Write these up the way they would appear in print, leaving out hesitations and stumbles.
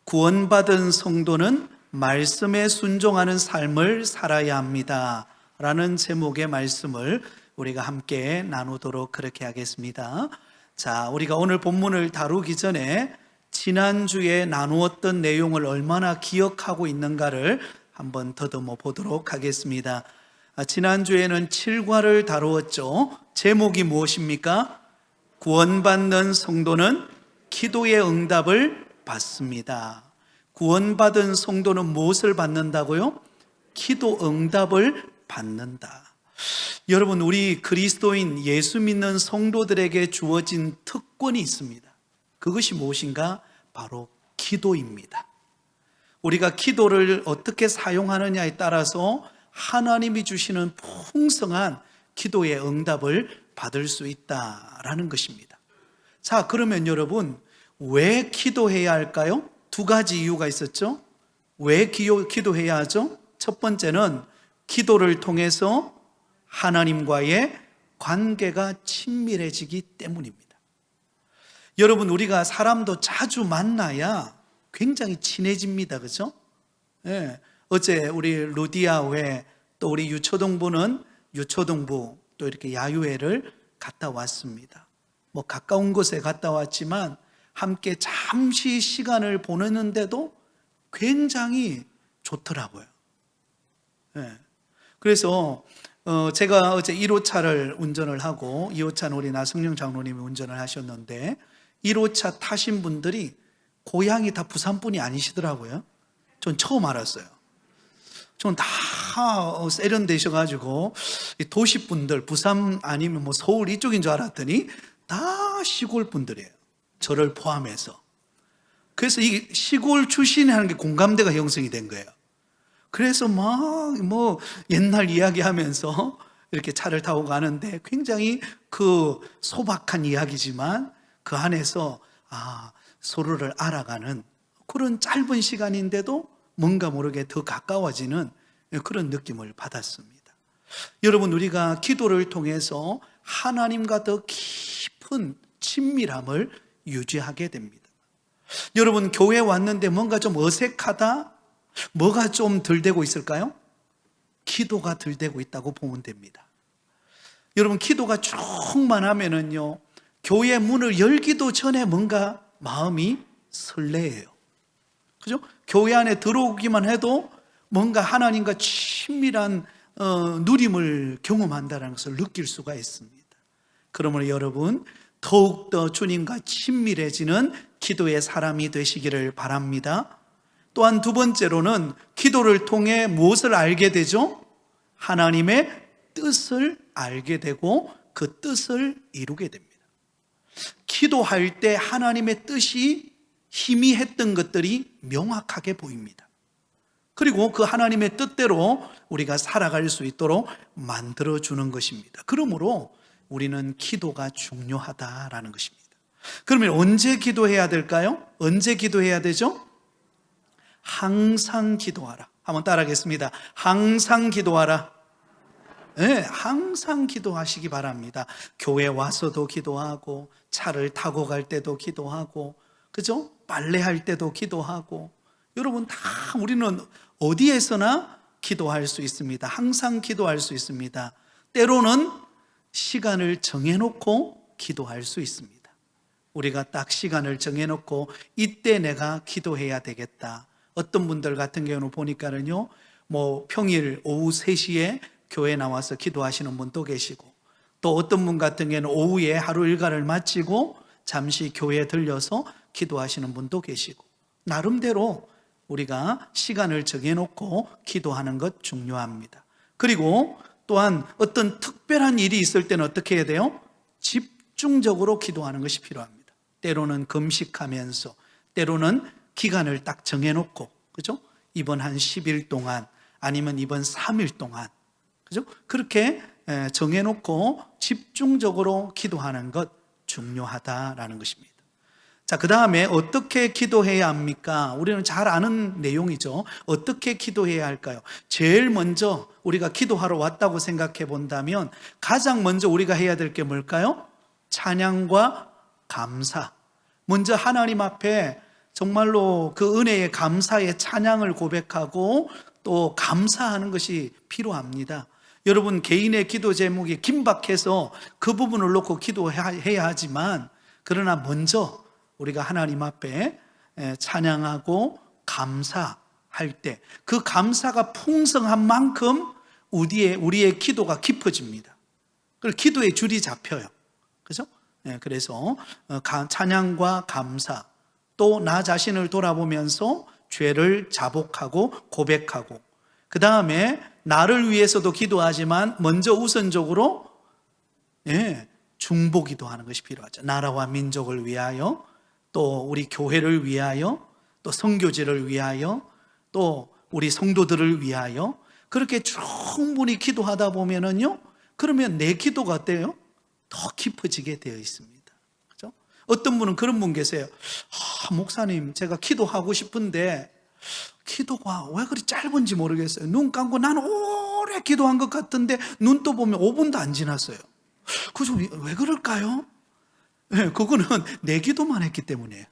구원받은 성도는 말씀에 순종하는 삶을 살아야 합니다 라는 제목의 말씀을 우리가 함께 나누도록 그렇게 하겠습니다. 자, 우리가 오늘 본문을 다루기 전에 지난주에 나누었던 내용을 얼마나 기억하고 있는가를 한번 더듬어 보도록 하겠습니다. 지난주에는 7과를 다루었죠. 제목이 무엇입니까? 구원받는 성도는 기도의 응답을 받습니다. 구원받은 성도는 무엇을 받는다고요? 기도 응답을 받는다. 여러분, 우리 그리스도인 예수 믿는 성도들에게 주어진 특권이 있습니다. 그것이 무엇인가? 바로 기도입니다. 우리가 기도를 어떻게 사용하느냐에 따라서 하나님이 주시는 풍성한 기도의 응답을 받을 수 있다라는 것입니다. 자, 그러면 여러분, 왜 기도해야 할까요? 두 가지 이유가 있었죠. 왜 기도해야 하죠? 첫 번째는 기도를 통해서 하나님과의 관계가 친밀해지기 때문입니다. 여러분, 우리가 사람도 자주 만나야 굉장히 친해집니다. 그렇죠? 네. 어제 우리 루디아회 또 우리 유초동부는 유초동부 또 이렇게 야유회를 갔다 왔습니다. 뭐 가까운 곳에 갔다 왔지만 함께 잠시 시간을 보내는데도 굉장히 좋더라고요. 네. 그래서 제가 어제 1호차를 운전을 하고 2호차는 우리 나성령 장로님이 운전을 하셨는데 1호차 타신 분들이 고향이 다 부산 분이 아니시더라고요. 전 처음 알았어요. 전 다 세련되셔가지고 도시 분들, 부산 아니면 뭐 서울 이쪽인 줄 알았더니 다 시골 분들이에요. 저를 포함해서. 그래서 이 시골 출신이라는 게 공감대가 형성이 된 거예요. 그래서 막 뭐 옛날 이야기하면서 이렇게 차를 타고 가는데 굉장히 그 소박한 이야기지만 그 안에서 서로를 알아가는 그런 짧은 시간인데도 뭔가 모르게 더 가까워지는 그런 느낌을 받았습니다. 여러분, 우리가 기도를 통해서 하나님과 더 깊은 친밀함을 유지하게 됩니다. 여러분, 교회 왔는데 뭔가 좀 어색하다? 뭐가 좀 덜 되고 있을까요? 기도가 덜 되고 있다고 보면 됩니다. 여러분, 기도가 충만하면은요, 교회 문을 열기도 전에 뭔가 마음이 설레요. 그죠? 교회 안에 들어오기만 해도 뭔가 하나님과 친밀한 누림을 경험한다는 것을 느낄 수가 있습니다. 그러므로 여러분, 더욱더 주님과 친밀해지는 기도의 사람이 되시기를 바랍니다. 또한 두 번째로는 기도를 통해 무엇을 알게 되죠? 하나님의 뜻을 알게 되고 그 뜻을 이루게 됩니다. 기도할 때 하나님의 뜻이 희미했던 것들이 명확하게 보입니다. 그리고 그 하나님의 뜻대로 우리가 살아갈 수 있도록 만들어주는 것입니다. 그러므로 우리는 기도가 중요하다라는 것입니다. 그러면 언제 기도해야 될까요? 언제 기도해야 되죠? 항상 기도하라. 한번 따라하겠습니다. 항상 기도하라. 네, 항상 기도하시기 바랍니다. 교회 와서도 기도하고, 차를 타고 갈 때도 기도하고, 그죠? 빨래할 때도 기도하고. 여러분, 다 우리는 어디에서나 기도할 수 있습니다. 항상 기도할 수 있습니다. 때로는 시간을 정해놓고 기도할 수 있습니다. 우리가 딱 시간을 정해놓고 이때 내가 기도해야 되겠다. 어떤 분들 같은 경우는 보니까는요, 뭐 평일 오후 3시에 교회 나와서 기도하시는 분도 계시고, 또 어떤 분 같은 경우는 오후에 하루 일과를 마치고 잠시 교회에 들려서 기도하시는 분도 계시고, 나름대로 우리가 시간을 정해놓고 기도하는 것 중요합니다. 그리고 또한 어떤 특별한 일이 있을 때는 어떻게 해야 돼요? 집중적으로 기도하는 것이 필요합니다. 때로는 금식하면서, 때로는 기간을 딱 정해놓고, 그죠? 이번 한 10일 동안, 아니면 이번 3일 동안, 그죠? 그렇게 정해놓고 집중적으로 기도하는 것 중요하다라는 것입니다. 자, 그 다음에 어떻게 기도해야 합니까? 우리는 잘 아는 내용이죠. 어떻게 기도해야 할까요? 제일 먼저 우리가 기도하러 왔다고 생각해 본다면 가장 먼저 우리가 해야 될 게 뭘까요? 찬양과 감사. 먼저 하나님 앞에 정말로 그 은혜의 감사의 찬양을 고백하고 또 감사하는 것이 필요합니다. 여러분, 개인의 기도 제목이 긴박해서 그 부분을 놓고 기도해야 하지만, 그러나 먼저 우리가 하나님 앞에 찬양하고 감사할 때 그 감사가 풍성한 만큼 우리의 기도가 깊어집니다. 그리고 기도의 줄이 잡혀요. 그죠? 그래서 찬양과 감사, 또 나 자신을 돌아보면서 죄를 자복하고 고백하고, 그 다음에 나를 위해서도 기도하지만 먼저 우선적으로 중보기도 하는 것이 필요하죠. 나라와 민족을 위하여, 또 우리 교회를 위하여, 또 선교지를 위하여, 또 우리 성도들을 위하여, 그렇게 충분히 기도하다 보면은요, 그러면 내 기도가 어때요? 더 깊어지게 되어 있습니다. 그죠? 어떤 분은 그런 분 계세요. 목사님, 제가 기도하고 싶은데 기도가 왜 그리 짧은지 모르겠어요. 눈 감고 난 오래 기도한 것 같은데 눈 떠보면 5분도 안 지났어요. 그죠? 왜 그럴까요? 그거는 내 기도만 했기 때문이에요.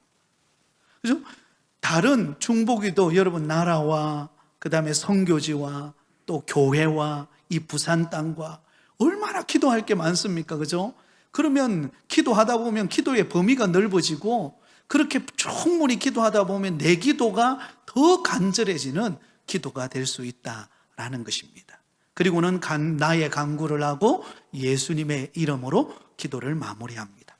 그죠? 다른 중보기도, 여러분, 나라와 그 다음에 선교지와 또 교회와 이 부산 땅과 얼마나 기도할 게 많습니까? 그죠? 그러면 기도하다 보면 기도의 범위가 넓어지고, 그렇게 충분히 기도하다 보면 내 기도가 더 간절해지는 기도가 될 수 있다라는 것입니다. 그리고는 나의 간구를 하고 예수님의 이름으로 기도를 마무리합니다.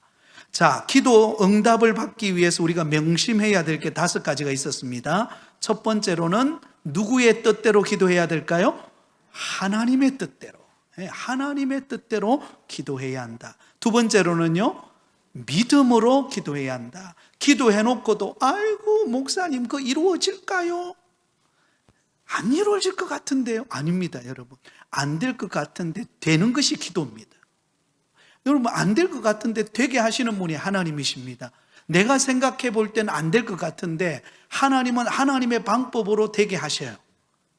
자, 기도 응답을 받기 위해서 우리가 명심해야 될 게 5가지가 있었습니다. 첫 번째로는 누구의 뜻대로 기도해야 될까요? 하나님의 뜻대로. 하나님의 뜻대로 기도해야 한다. 두 번째로는요, 믿음으로 기도해야 한다. 기도해놓고도 아이고 목사님 그거 이루어질까요? 안 이루어질 것 같은데요? 아닙니다, 여러분. 안 될 것 같은데 되는 것이 기도입니다. 여러분, 안 될 것 같은데 되게 하시는 분이 하나님이십니다. 내가 생각해 볼 때는 안 될 것 같은데 하나님은 하나님의 방법으로 되게 하셔요.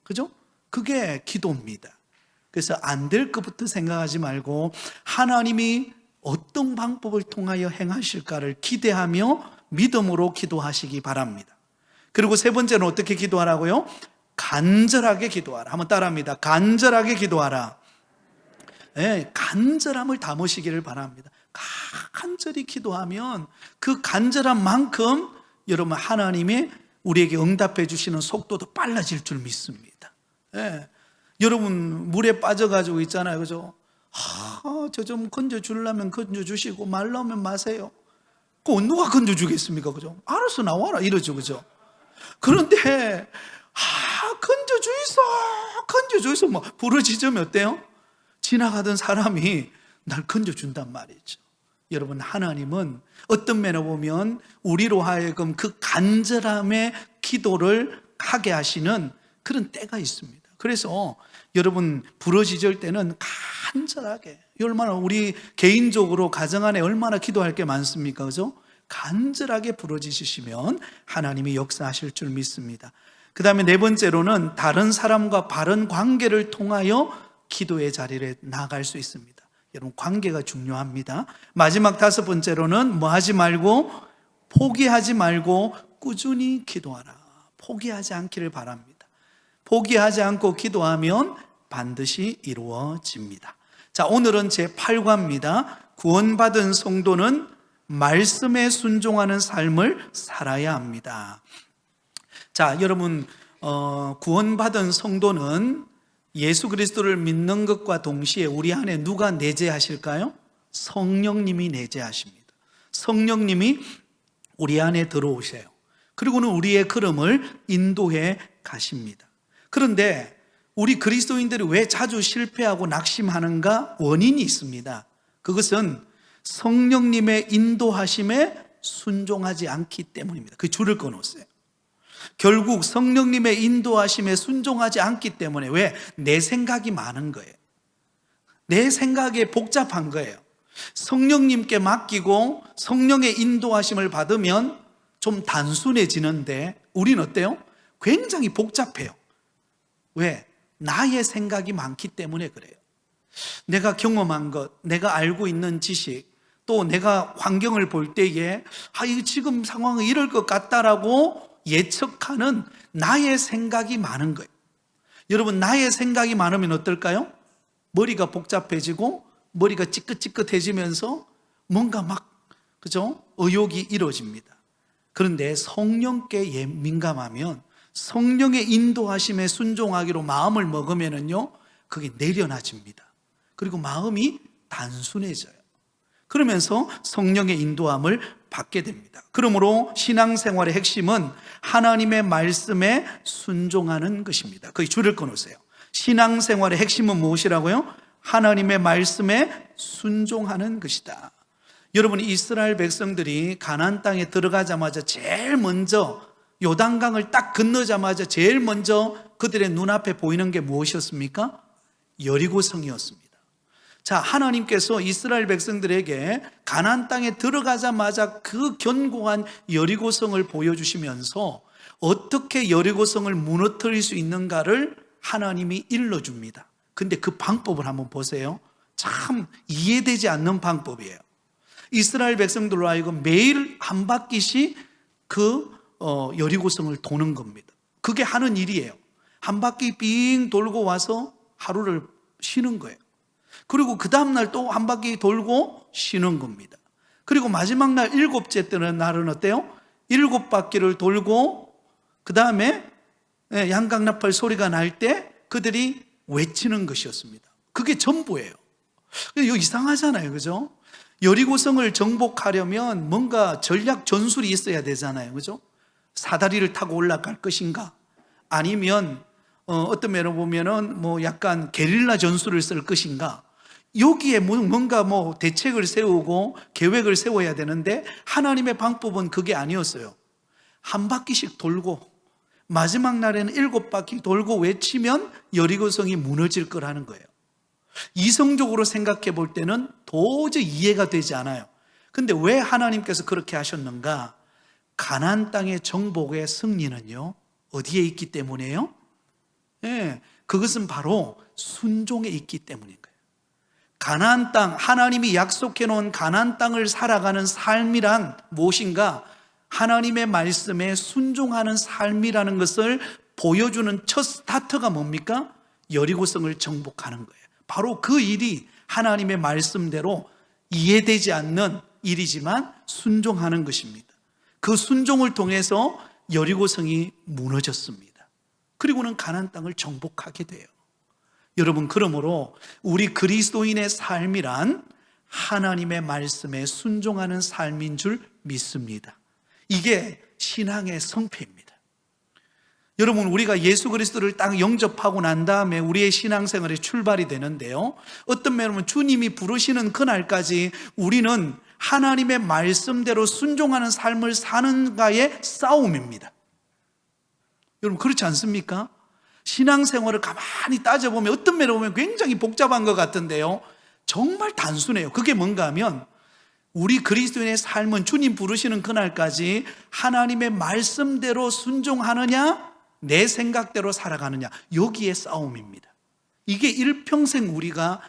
그죠? 그게 기도입니다. 그래서 안 될 것부터 생각하지 말고 하나님이 어떤 방법을 통하여 행하실까를 기대하며 믿음으로 기도하시기 바랍니다. 그리고 세 번째는 어떻게 기도하라고요? 간절하게 기도하라. 한번 따라합니다. 간절하게 기도하라. 간절함을 담으시기를 바랍니다. 간절히 기도하면 그 간절한 만큼 여러분 하나님이 우리에게 응답해 주시는 속도도 빨라질 줄 믿습니다. 여러분 물에 빠져가지고 있잖아요, 그죠? 저 좀 건져주려면 건져주시고 말라면 마세요. 그거 누가 건져주겠습니까, 그죠? 알아서 나와라 이러죠, 그죠? 그런데 건져주이소 뭐 부르짖으면 어때요? 지나가던 사람이 날 건져준단 말이죠. 여러분, 하나님은 어떤 면에 보면 우리로 하여금 그 간절함의 기도를 하게 하시는 그런 때가 있습니다. 그래서 여러분 부르짖을 때는 간절하게, 얼마나 우리 개인적으로 가정 안에 얼마나 기도할 게 많습니까, 그죠? 간절하게 부르짖으시면 하나님이 역사하실 줄 믿습니다. 그 다음에 네 번째로는 다른 사람과 바른 관계를 통하여 기도의 자리를 나아갈 수 있습니다. 여러분, 관계가 중요합니다. 마지막 5번째로는 뭐 하지 말고, 포기하지 말고 꾸준히 기도하라. 포기하지 않기를 바랍니다. 포기하지 않고 기도하면 반드시 이루어집니다. 자, 오늘은 제8과입니다. 구원받은 성도는 말씀에 순종하는 삶을 살아야 합니다. 자, 여러분, 구원받은 성도는 예수 그리스도를 믿는 것과 동시에 우리 안에 누가 내재하실까요? 성령님이 내재하십니다. 성령님이 우리 안에 들어오세요. 그리고는 우리의 걸음을 인도해 가십니다. 그런데 우리 그리스도인들이 왜 자주 실패하고 낙심하는가? 원인이 있습니다. 그것은 성령님의 인도하심에 순종하지 않기 때문입니다. 그 줄을 끊었어요. 결국 성령님의 인도하심에 순종하지 않기 때문에, 왜? 내 생각이 많은 거예요. 내 생각이 복잡한 거예요. 성령님께 맡기고 성령의 인도하심을 받으면 좀 단순해지는데 우리는 어때요? 굉장히 복잡해요. 왜? 나의 생각이 많기 때문에 그래요. 내가 경험한 것, 내가 알고 있는 지식, 또 내가 환경을 볼 때에 이거 지금 상황은 이럴 것 같다라고 예측하는 나의 생각이 많은 거예요. 여러분, 나의 생각이 많으면 어떨까요? 머리가 복잡해지고 머리가 찌긋찌긋해지면서 뭔가 그죠? 의욕이 이루어집니다. 그런데 성령께 민감하면, 성령의 인도하심에 순종하기로 마음을 먹으면은요, 그게 내려놔집니다. 그리고 마음이 단순해져요. 그러면서 성령의 인도함을 받게 됩니다. 그러므로 신앙생활의 핵심은 하나님의 말씀에 순종하는 것입니다. 거기 줄을 끊으세요. 신앙생활의 핵심은 무엇이라고요? 하나님의 말씀에 순종하는 것이다. 여러분, 이스라엘 백성들이 가나안 땅에 들어가자마자 제일 먼저, 요단강을 딱 건너자마자 제일 먼저 그들의 눈앞에 보이는 게 무엇이었습니까? 여리고성이었습니다. 자, 하나님께서 이스라엘 백성들에게 가나안 땅에 들어가자마자 그 견고한 여리고성을 보여주시면서 어떻게 여리고성을 무너뜨릴 수 있는가를 하나님이 일러줍니다. 근데 그 방법을 한번 보세요. 참 이해되지 않는 방법이에요. 이스라엘 백성들로 하여금 매일 한 바퀴씩 그 여리고성을 도는 겁니다. 그게 하는 일이에요. 한 바퀴 빙 돌고 와서 하루를 쉬는 거예요. 그리고 그 다음날 또 한 바퀴 돌고 쉬는 겁니다. 그리고 마지막 날 일곱째 날은 어때요? 7바퀴를 돌고 그 다음에 양강나팔 소리가 날 때 그들이 외치는 것이었습니다. 그게 전부예요. 이거 이상하잖아요, 그죠? 여리고성을 정복하려면 뭔가 전략 전술이 있어야 되잖아요, 그죠? 사다리를 타고 올라갈 것인가? 아니면 어떤 면으로 보면은 약간 게릴라 전술을 쓸 것인가? 여기에 뭔가 대책을 세우고 계획을 세워야 되는데 하나님의 방법은 그게 아니었어요. 한 바퀴씩 돌고 마지막 날에는 7바퀴 돌고 외치면 여리고성이 무너질 거라는 거예요. 이성적으로 생각해 볼 때는 도저히 이해가 되지 않아요. 근데 왜 하나님께서 그렇게 하셨는가? 가나안 땅의 정복의 승리는요, 어디에 있기 때문이에요? 그것은 바로 순종에 있기 때문인 거예요. 가나안 땅, 하나님이 약속해 놓은 가나안 땅을 살아가는 삶이란 무엇인가? 하나님의 말씀에 순종하는 삶이라는 것을 보여주는 첫 스타트가 뭡니까? 여리고성을 정복하는 거예요. 바로 그 일이 하나님의 말씀대로 이해되지 않는 일이지만 순종하는 것입니다. 그 순종을 통해서 여리고성이 무너졌습니다. 그리고는 가나안 땅을 정복하게 돼요. 여러분, 그러므로 우리 그리스도인의 삶이란 하나님의 말씀에 순종하는 삶인 줄 믿습니다. 이게 신앙의 성패입니다. 여러분, 우리가 예수 그리스도를 딱 영접하고 난 다음에 우리의 신앙생활이 출발이 되는데요, 어떤 면으로 주님이 부르시는 그날까지 우리는 하나님의 말씀대로 순종하는 삶을 사는가의 싸움입니다. 여러분, 그렇지 않습니까? 신앙생활을 가만히 따져보면 어떤 면으로 보면 굉장히 복잡한 것 같은데요, 정말 단순해요. 그게 뭔가 하면 우리 그리스도인의 삶은 주님 부르시는 그날까지 하나님의 말씀대로 순종하느냐, 내 생각대로 살아가느냐, 여기에 싸움입니다. 이게 일평생 우리가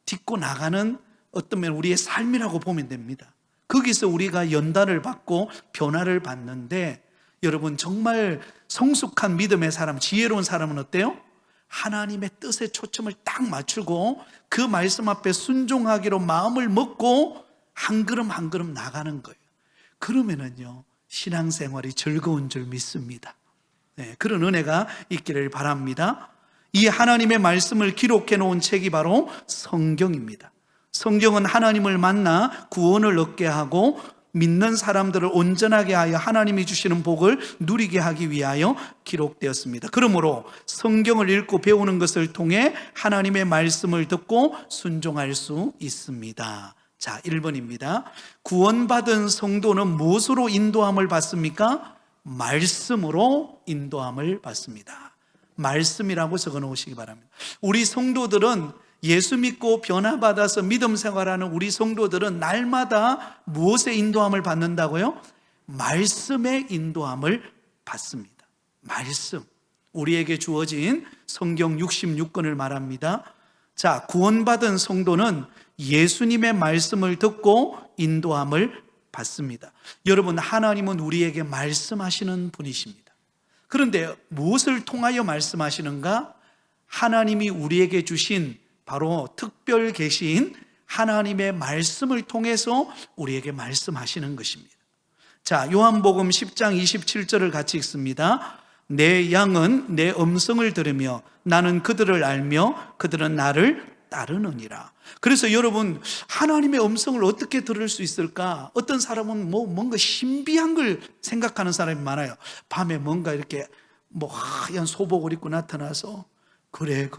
딛고 나가는 어떤 면 우리의 삶이라고 보면 됩니다. 거기서 우리가 연단을 받고 변화를 받는데, 여러분, 정말 성숙한 믿음의 사람, 지혜로운 사람은 어때요? 하나님의 뜻에 초점을 딱 맞추고 그 말씀 앞에 순종하기로 마음을 먹고 한 걸음 한 걸음 나가는 거예요. 그러면은요, 신앙생활이 즐거운 줄 믿습니다. 그런 은혜가 있기를 바랍니다. 이 하나님의 말씀을 기록해 놓은 책이 바로 성경입니다. 성경은 하나님을 만나 구원을 얻게 하고 믿는 사람들을 온전하게 하여 하나님이 주시는 복을 누리게 하기 위하여 기록되었습니다. 그러므로 성경을 읽고 배우는 것을 통해 하나님의 말씀을 듣고 순종할 수 있습니다. 자, 1번입니다. 구원받은 성도는 무엇으로 인도함을 받습니까? 말씀으로 인도함을 받습니다. 말씀이라고 적어 놓으시기 바랍니다. 우리 성도들은, 예수 믿고 변화받아서 믿음 생활하는 우리 성도들은 날마다 무엇의 인도함을 받는다고요? 말씀의 인도함을 받습니다. 말씀, 우리에게 주어진 성경 66권을 말합니다. 자, 구원받은 성도는 예수님의 말씀을 듣고 인도함을 받습니다. 여러분, 하나님은 우리에게 말씀하시는 분이십니다. 그런데 무엇을 통하여 말씀하시는가? 하나님이 우리에게 주신 바로 특별 계시인 하나님의 말씀을 통해서 우리에게 말씀하시는 것입니다. 자, 요한복음 10장 27절을 같이 읽습니다. 내 양은 내 음성을 들으며 나는 그들을 알며 그들은 나를 따르느니라. 그래서 여러분, 하나님의 음성을 어떻게 들을 수 있을까? 어떤 사람은 뭔가 신비한 걸 생각하는 사람이 많아요. 밤에 뭔가 이렇게 하얀 소복을 입고 나타나서 그래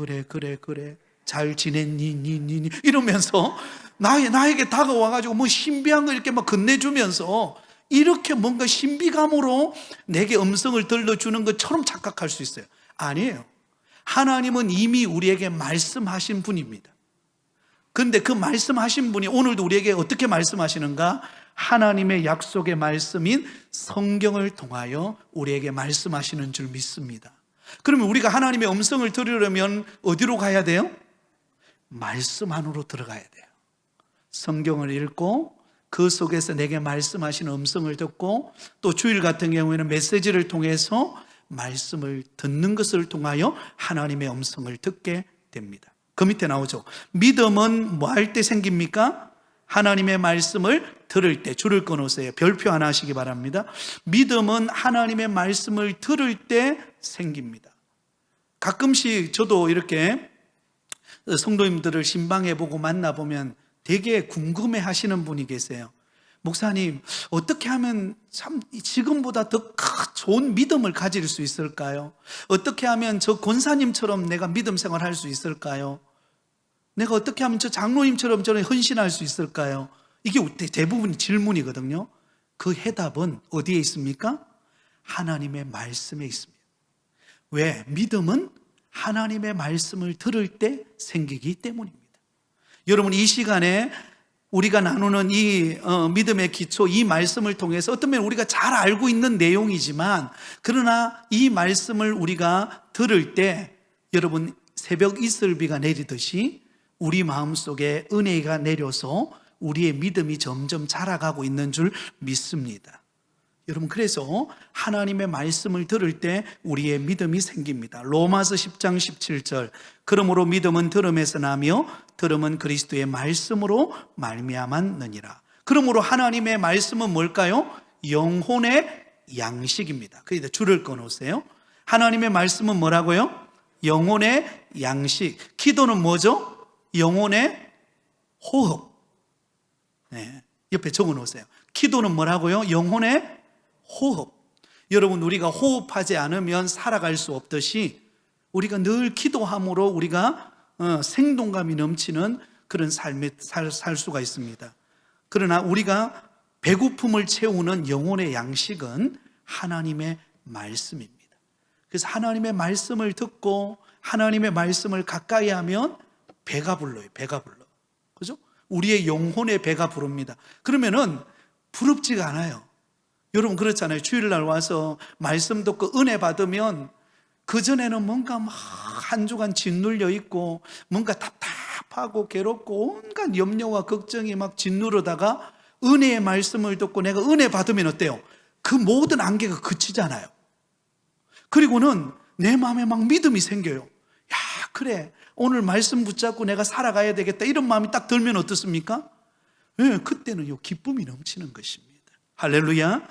잘 지냈니 이러면서 나에게 다가와가지고 신비한 거 이렇게 건네주면서 이렇게 뭔가 신비감으로 내게 음성을 들려주는 것처럼 착각할 수 있어요. 아니에요. 하나님은 이미 우리에게 말씀하신 분입니다. 그런데 그 말씀하신 분이 오늘도 우리에게 어떻게 말씀하시는가? 하나님의 약속의 말씀인 성경을 통하여 우리에게 말씀하시는 줄 믿습니다. 그러면 우리가 하나님의 음성을 들으려면 어디로 가야 돼요? 말씀 안으로 들어가야 돼요. 성경을 읽고 그 속에서 내게 말씀하시는 음성을 듣고, 또 주일 같은 경우에는 메시지를 통해서 말씀을 듣는 것을 통하여 하나님의 음성을 듣게 됩니다. 그 밑에 나오죠. 믿음은 뭐 할 때 생깁니까? 하나님의 말씀을 들을 때. 줄을 끊으세요. 별표 하나 하시기 바랍니다. 믿음은 하나님의 말씀을 들을 때 생깁니다. 가끔씩 저도 이렇게 성도님들을 신방해보고 만나보면 되게 궁금해 하시는 분이 계세요. 목사님, 어떻게 하면 참 지금보다 더 좋은 믿음을 가질 수 있을까요? 어떻게 하면 저 권사님처럼 내가 믿음 생활할 수 있을까요? 내가 어떻게 하면 저 장로님처럼 저는 헌신할 수 있을까요? 이게 대부분 질문이거든요. 그 해답은 어디에 있습니까? 하나님의 말씀에 있습니다. 왜? 믿음은 하나님의 말씀을 들을 때 생기기 때문입니다. 여러분, 이 시간에 우리가 나누는 이 믿음의 기초, 이 말씀을 통해서 어떤 면에 우리가 잘 알고 있는 내용이지만, 그러나 이 말씀을 우리가 들을 때 여러분, 새벽 이슬비가 내리듯이 우리 마음속에 은혜가 내려서 우리의 믿음이 점점 자라가고 있는 줄 믿습니다. 여러분, 그래서 하나님의 말씀을 들을 때 우리의 믿음이 생깁니다. 로마서 10장 17절, 그러므로 믿음은 들음에서 나며 들음은 그리스도의 말씀으로 말미암았느니라. 그러므로 하나님의 말씀은 뭘까요? 영혼의 양식입니다. 그래서 줄을 끊으세요. 하나님의 말씀은 뭐라고요? 영혼의 양식. 기도는 뭐죠? 영혼의 호흡. 네, 옆에 적어 놓으세요. 기도는 뭐라고요? 영혼의 호흡. 여러분, 우리가 호흡하지 않으면 살아갈 수 없듯이 우리가 늘 기도함으로 우리가 생동감이 넘치는 그런 삶에 살 수가 있습니다. 그러나 우리가 배고픔을 채우는 영혼의 양식은 하나님의 말씀입니다. 그래서 하나님의 말씀을 듣고 하나님의 말씀을 가까이 하면 배가 불러요. 배가 불러. 그죠? 우리의 영혼의 배가 부릅니다. 그러면은 부럽지가 않아요. 여러분, 그렇잖아요. 주일날 와서 말씀 듣고 은혜 받으면 그전에는 뭔가 막 한 주간 짓눌려 있고 뭔가 답답하고 괴롭고 온갖 염려와 걱정이 막 짓누르다가 은혜의 말씀을 듣고 내가 은혜 받으면 어때요? 그 모든 안개가 그치잖아요. 그리고는 내 마음에 막 믿음이 생겨요. 야, 그래, 오늘 말씀 붙잡고 내가 살아가야 되겠다, 이런 마음이 딱 들면 어떻습니까? 네, 그때는 기쁨이 넘치는 것입니다. 할렐루야.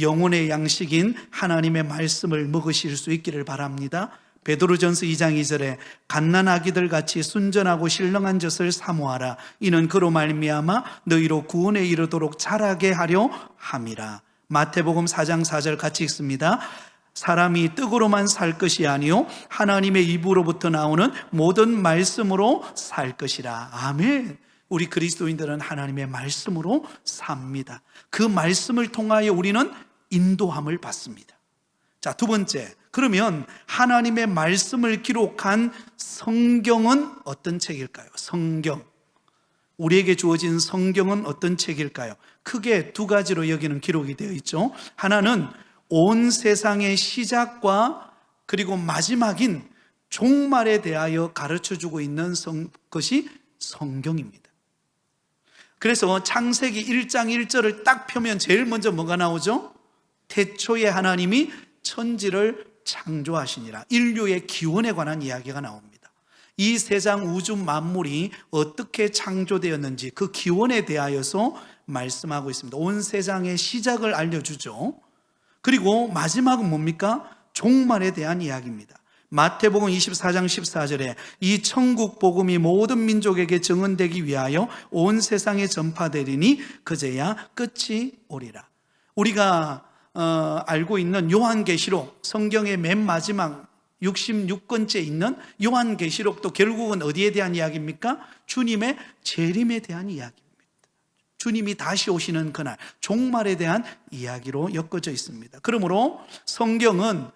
영혼의 양식인 하나님의 말씀을 먹으실 수 있기를 바랍니다. 베드로전서 2장 2절에 갓난아기들 같이 순전하고 신령한 젖을 사모하라. 이는 그로 말미암아 너희로 구원에 이르도록 자라게 하려 함이라. 마태복음 4장 4절 같이 읽습니다. 사람이 떡으로만 살 것이 아니요 하나님의 입으로부터 나오는 모든 말씀으로 살 것이라. 아멘. 우리 그리스도인들은 하나님의 말씀으로 삽니다. 그 말씀을 통하여 우리는 인도함을 받습니다. 자, 두 번째, 그러면 하나님의 말씀을 기록한 성경은 어떤 책일까요? 성경. 우리에게 주어진 성경은 어떤 책일까요? 크게 두 가지로 여기는 기록이 되어 있죠. 하나는 온 세상의 시작과 그리고 마지막인 종말에 대하여 가르쳐주고 있는 것이 성경입니다. 그래서 창세기 1장 1절을 딱 펴면 제일 먼저 뭐가 나오죠? 태초에 하나님이 천지를 창조하시니라. 인류의 기원에 관한 이야기가 나옵니다. 이 세상 우주 만물이 어떻게 창조되었는지 그 기원에 대하여서 말씀하고 있습니다. 온 세상의 시작을 알려주죠. 그리고 마지막은 뭡니까? 종말에 대한 이야기입니다. 마태복음 24장 14절에 이 천국 복음이 모든 민족에게 증언되기 위하여 온 세상에 전파되리니 그제야 끝이 오리라. 우리가 알고 있는 요한계시록, 성경의 맨 마지막 66권째 있는 요한계시록도 결국은 어디에 대한 이야기입니까? 주님의 재림에 대한 이야기입니다. 주님이 다시 오시는 그날, 종말에 대한 이야기로 엮어져 있습니다. 그러므로 성경은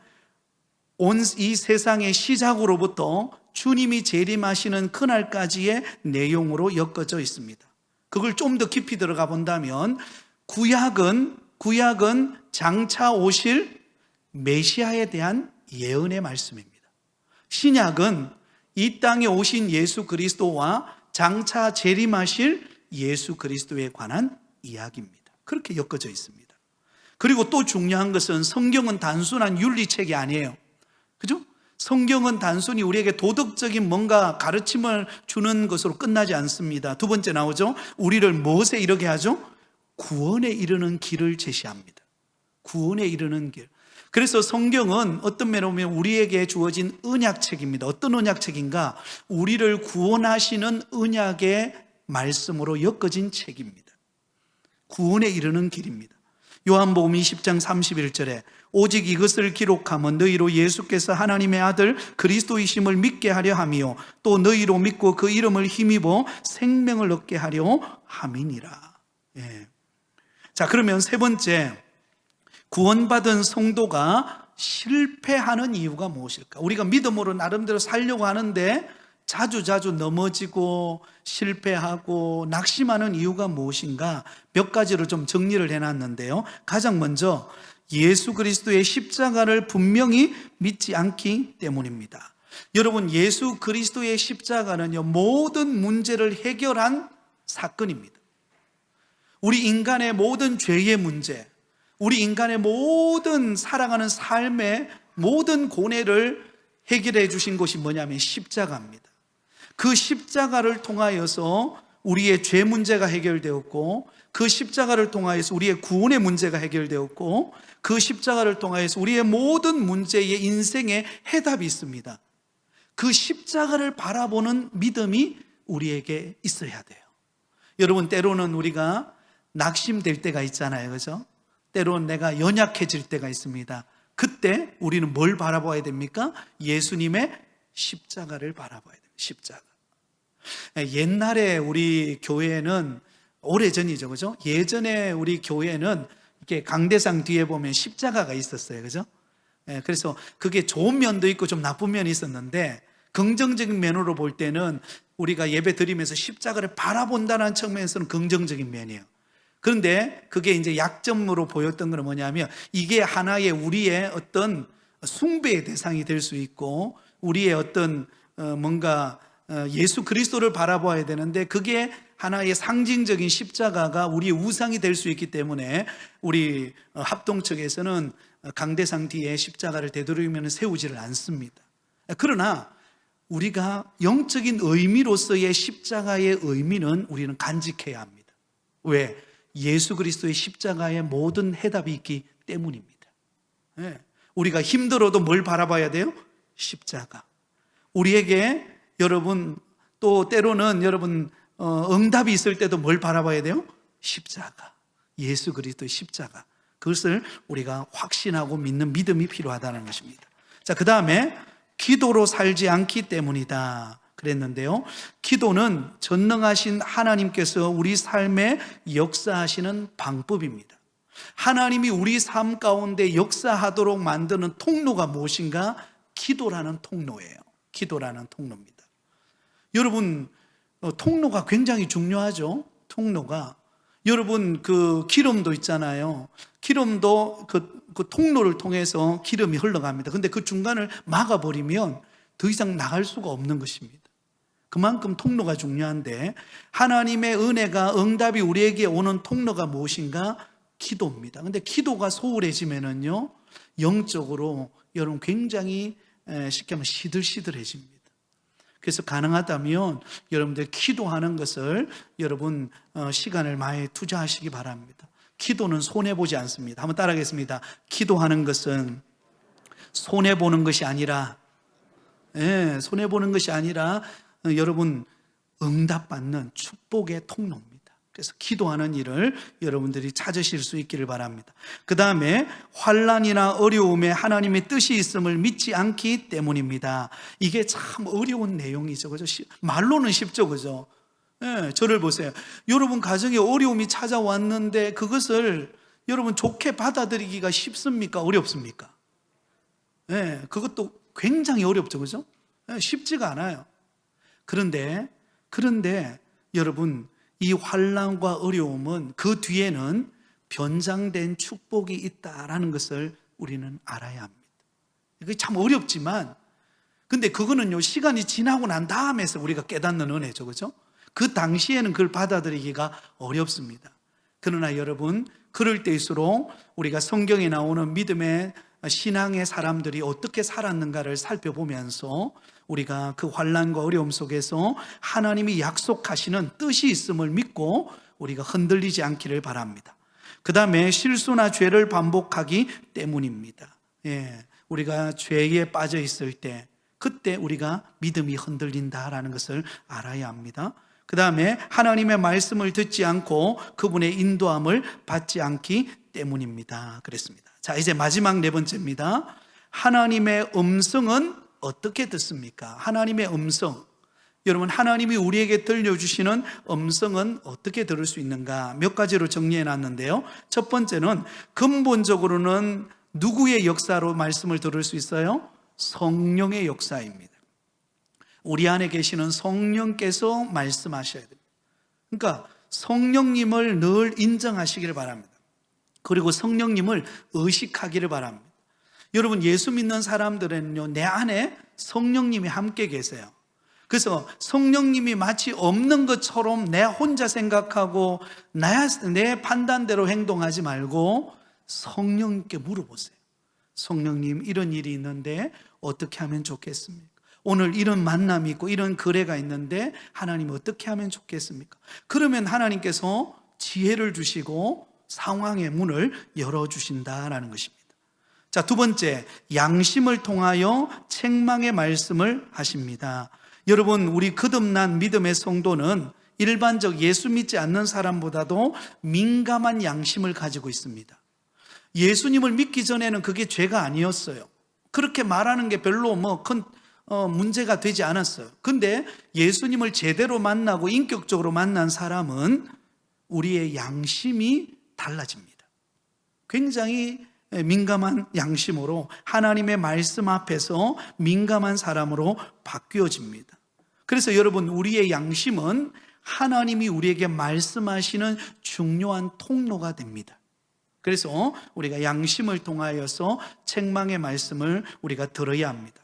온 이 세상의 시작으로부터 주님이 재림하시는 그날까지의 내용으로 엮어져 있습니다. 그걸 좀 더 깊이 들어가 본다면 구약은 장차 오실 메시아에 대한 예언의 말씀입니다. 신약은 이 땅에 오신 예수 그리스도와 장차 재림하실 예수 그리스도에 관한 이야기입니다. 그렇게 엮어져 있습니다. 그리고 또 중요한 것은 성경은 단순한 윤리책이 아니에요. 그죠? 성경은 단순히 우리에게 도덕적인 뭔가 가르침을 주는 것으로 끝나지 않습니다. 두 번째 나오죠. 우리를 무엇에 이르게 하죠? 구원에 이르는 길을 제시합니다. 구원에 이르는 길. 그래서 성경은 어떤 면으로 보면 우리에게 주어진 언약책입니다. 어떤 언약책인가? 우리를 구원하시는 언약의 말씀으로 엮어진 책입니다. 구원에 이르는 길입니다. 요한복음 20장 31절에 오직 이것을 기록하면 너희로 예수께서 하나님의 아들 그리스도이심을 믿게 하려 함이요 또 너희로 믿고 그 이름을 힘입어 생명을 얻게 하려 함이니라. 예. 자, 그러면 세 번째, 구원받은 성도가 실패하는 이유가 무엇일까? 우리가 믿음으로 나름대로 살려고 하는데 자주 넘어지고 실패하고 낙심하는 이유가 무엇인가? 몇 가지로 좀 정리를 해놨는데요. 가장 먼저 예수 그리스도의 십자가를 분명히 믿지 않기 때문입니다. 여러분, 예수 그리스도의 십자가는요, 모든 문제를 해결한 사건입니다. 우리 인간의 모든 죄의 문제, 우리 인간의 모든 살아가는 삶의 모든 고뇌를 해결해 주신 것이 뭐냐면 십자가입니다. 그 십자가를 통하여서 우리의 죄 문제가 해결되었고, 그 십자가를 통하여서 우리의 구원의 문제가 해결되었고, 그 십자가를 통하여서 우리의 모든 문제의 인생의 해답이 있습니다. 그 십자가를 바라보는 믿음이 우리에게 있어야 돼요. 여러분, 때로는 우리가 낙심될 때가 있잖아요, 그죠? 때로는 내가 연약해질 때가 있습니다. 그때 우리는 뭘 바라봐야 됩니까? 예수님의 십자가를 바라봐야 됩니다. 십자가. 옛날에 우리 교회는, 오래전이죠, 그죠? 예전에 우리 교회는 이렇게 강대상 뒤에 보면 십자가가 있었어요, 그죠? 그래서 그게 좋은 면도 있고 좀 나쁜 면이 있었는데, 긍정적인 면으로 볼 때는 우리가 예배 드리면서 십자가를 바라본다는 측면에서는 긍정적인 면이에요. 그런데 그게 이제 약점으로 보였던 건 뭐냐면, 이게 하나의 우리의 어떤 숭배의 대상이 될 수 있고, 우리의 어떤 뭔가 예수 그리스도를 바라봐야 되는데, 그게 하나의 상징적인 십자가가 우리의 우상이 될 수 있기 때문에 우리 합동 측에서는 강대상 뒤에 십자가를 되도록이면 세우지를 않습니다. 그러나 우리가 영적인 의미로서의 십자가의 의미는 우리는 간직해야 합니다. 왜? 예수 그리스도의 십자가의 모든 해답이 있기 때문입니다. 우리가 힘들어도 뭘 바라봐야 돼요? 십자가. 우리에게 여러분, 또 때로는 여러분 응답이 있을 때도 뭘 바라봐야 돼요? 십자가. 예수 그리스도의 십자가. 그것을 우리가 확신하고 믿는 믿음이 필요하다는 것입니다. 자, 그 다음에 기도로 살지 않기 때문이다 그랬는데요, 기도는 전능하신 하나님께서 우리 삶에 역사하시는 방법입니다. 하나님이 우리 삶 가운데 역사하도록 만드는 통로가 무엇인가? 기도라는 통로예요. 기도라는 통로입니다. 여러분, 통로가 굉장히 중요하죠. 통로가. 여러분, 그 기름도 있잖아요. 기름도 그 통로를 통해서 기름이 흘러갑니다. 근데 그 중간을 막아버리면 더 이상 나갈 수가 없는 것입니다. 그만큼 통로가 중요한데, 하나님의 은혜가, 응답이 우리에게 오는 통로가 무엇인가? 기도입니다. 근데 기도가 소홀해지면은요, 영적으로 여러분 굉장히 쉽게 하면 시들시들해집니다. 그래서 가능하다면 여러분들 기도하는 것을 여러분 시간을 많이 투자하시기 바랍니다. 기도는 손해보지 않습니다. 한번 따라하겠습니다. 기도하는 것은 손해보는 것이 아니라, 손해보는 것이 아니라 여러분 응답받는 축복의 통로입니다. 그래서 기도하는 일을 여러분들이 찾으실 수 있기를 바랍니다. 그 다음에 환난이나 어려움에 하나님의 뜻이 있음을 믿지 않기 때문입니다. 이게 참 어려운 내용이죠, 그죠? 말로는 쉽죠, 그죠? 저를 보세요. 여러분 가정에 어려움이 찾아왔는데 그것을 여러분 좋게 받아들이기가 쉽습니까? 어렵습니까? 그것도 굉장히 어렵죠, 그죠? 쉽지가 않아요. 그런데 여러분, 이 환난과 어려움은 그 뒤에는 변장된 축복이 있다라는 것을 우리는 알아야 합니다. 이게 참 어렵지만, 근데 그거는요, 시간이 지나고 난 다음에서 우리가 깨닫는 은혜죠, 그죠? 그 당시에는 그걸 받아들이기가 어렵습니다. 그러나 여러분, 그럴 때일수록 우리가 성경에 나오는 믿음의 신앙의 사람들이 어떻게 살았는가를 살펴보면서 우리가 그 환난과 어려움 속에서 하나님이 약속하시는 뜻이 있음을 믿고 우리가 흔들리지 않기를 바랍니다. 그 다음에 실수나 죄를 반복하기 때문입니다. 우리가 죄에 빠져 있을 때, 그때 우리가 믿음이 흔들린다라는 것을 알아야 합니다. 그 다음에 하나님의 말씀을 듣지 않고 그분의 인도함을 받지 않기 때문입니다. 그랬습니다. 자, 이제 마지막 네 번째입니다. 하나님의 음성은 어떻게 듣습니까? 하나님의 음성. 여러분, 하나님이 우리에게 들려주시는 음성은 어떻게 들을 수 있는가? 몇 가지로 정리해 놨는데요. 첫 번째는 근본적으로는 누구의 역사로 말씀을 들을 수 있어요? 성령의 역사입니다. 우리 안에 계시는 성령께서 말씀하셔야 됩니다. 그러니까 성령님을 늘 인정하시기를 바랍니다. 그리고 성령님을 의식하기를 바랍니다. 여러분, 예수 믿는 사람들은요, 내 안에 성령님이 함께 계세요. 그래서 성령님이 마치 없는 것처럼 내 혼자 생각하고 내 판단대로 행동하지 말고 성령님께 물어보세요. 성령님, 이런 일이 있는데 어떻게 하면 좋겠습니까? 오늘 이런 만남이 있고 이런 거래가 있는데 하나님 어떻게 하면 좋겠습니까? 그러면 하나님께서 지혜를 주시고 상황의 문을 열어주신다라는 것입니다. 자, 두 번째, 양심을 통하여 책망의 말씀을 하십니다. 여러분, 우리 거듭난 믿음의 성도는 일반적 예수 믿지 않는 사람보다도 민감한 양심을 가지고 있습니다. 예수님을 믿기 전에는 그게 죄가 아니었어요. 그렇게 말하는 게 별로 큰 문제가 되지 않았어요. 근데 예수님을 제대로 만나고 인격적으로 만난 사람은 우리의 양심이 달라집니다. 굉장히 민감한 양심으로 하나님의 말씀 앞에서 민감한 사람으로 바뀌어집니다. 그래서 여러분, 우리의 양심은 하나님이 우리에게 말씀하시는 중요한 통로가 됩니다. 그래서 우리가 양심을 통하여서 책망의 말씀을 우리가 들어야 합니다.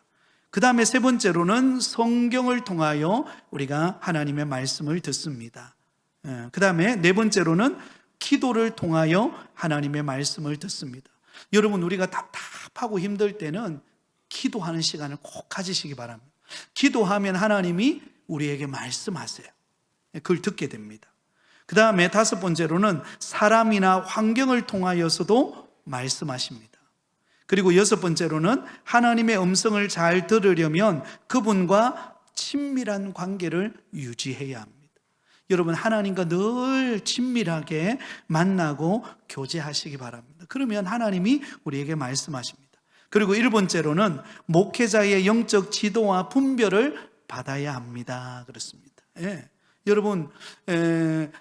그 다음에 세 번째로는 성경을 통하여 우리가 하나님의 말씀을 듣습니다. 그 다음에 네 번째로는 기도를 통하여 하나님의 말씀을 듣습니다. 여러분, 우리가 답답하고 힘들 때는 기도하는 시간을 꼭 가지시기 바랍니다. 기도하면 하나님이 우리에게 말씀하세요. 그걸 듣게 됩니다. 그 다음에 다섯 번째로는 사람이나 환경을 통하여서도 말씀하십니다. 그리고 여섯 번째로는 하나님의 음성을 잘 들으려면 그분과 친밀한 관계를 유지해야 합니다. 여러분, 하나님과 늘 친밀하게 만나고 교제하시기 바랍니다. 그러면 하나님이 우리에게 말씀하십니다. 그리고 일번째로는 목회자의 영적 지도와 분별을 받아야 합니다. 그렇습니다. 여러분,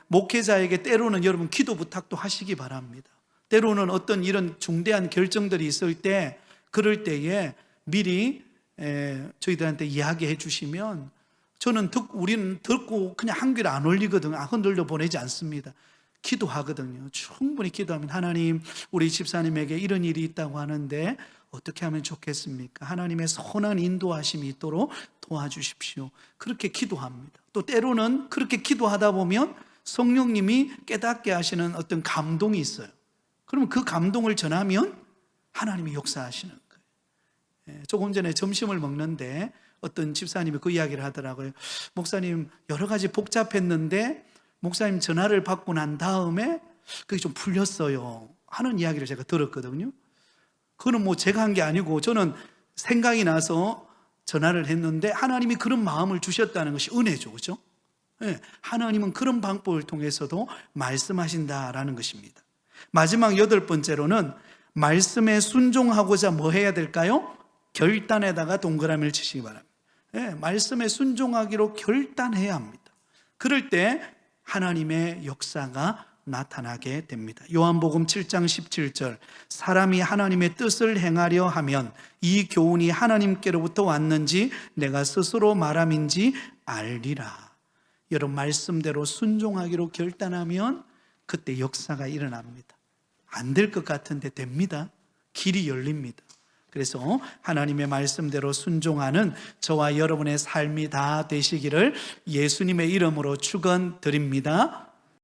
목회자에게 때로는 여러분 기도 부탁도 하시기 바랍니다. 때로는 어떤 이런 중대한 결정들이 있을 때, 그럴 때에 미리 저희들한테 이야기해 주시면 우리는 듣고 그냥 한 귀를 안 올리거든요. 흔들려 보내지 않습니다. 기도하거든요. 충분히 기도하면 하나님, 우리 집사님에게 이런 일이 있다고 하는데 어떻게 하면 좋겠습니까? 하나님의 선한 인도하심이 있도록 도와주십시오. 그렇게 기도합니다. 또 때로는 그렇게 기도하다 보면 성령님이 깨닫게 하시는 어떤 감동이 있어요. 그러면 그 감동을 전하면 하나님이 역사하시는 거예요. 조금 전에 점심을 먹는데 어떤 집사님이 그 이야기를 하더라고요. 목사님, 여러 가지 복잡했는데 목사님 전화를 받고 난 다음에 그게 좀 풀렸어요 하는 이야기를 제가 들었거든요. 그거는 뭐 제가 한 게 아니고 저는 생각이 나서 전화를 했는데 하나님이 그런 마음을 주셨다는 것이 은혜죠. 그렇죠? 네, 하나님은 그런 방법을 통해서도 말씀하신다라는 것입니다. 마지막 8번째로는 말씀에 순종하고자 뭐 해야 될까요? 결단에다가 동그라미를 치시기 바랍니다. 네, 말씀에 순종하기로 결단해야 합니다. 그럴 때 하나님의 역사가 나타나게 됩니다. 요한복음 7장 17절, 사람이 하나님의 뜻을 행하려 하면 이 교훈이 하나님께로부터 왔는지 내가 스스로 말함인지 알리라. 여러분, 말씀대로 순종하기로 결단하면 그때 역사가 일어납니다. 안 될 것 같은데 됩니다. 길이 열립니다. 그래서 하나님의 말씀대로 순종하는 저와 여러분의 삶이 다 되시기를 예수님의 이름으로 축원드립니다.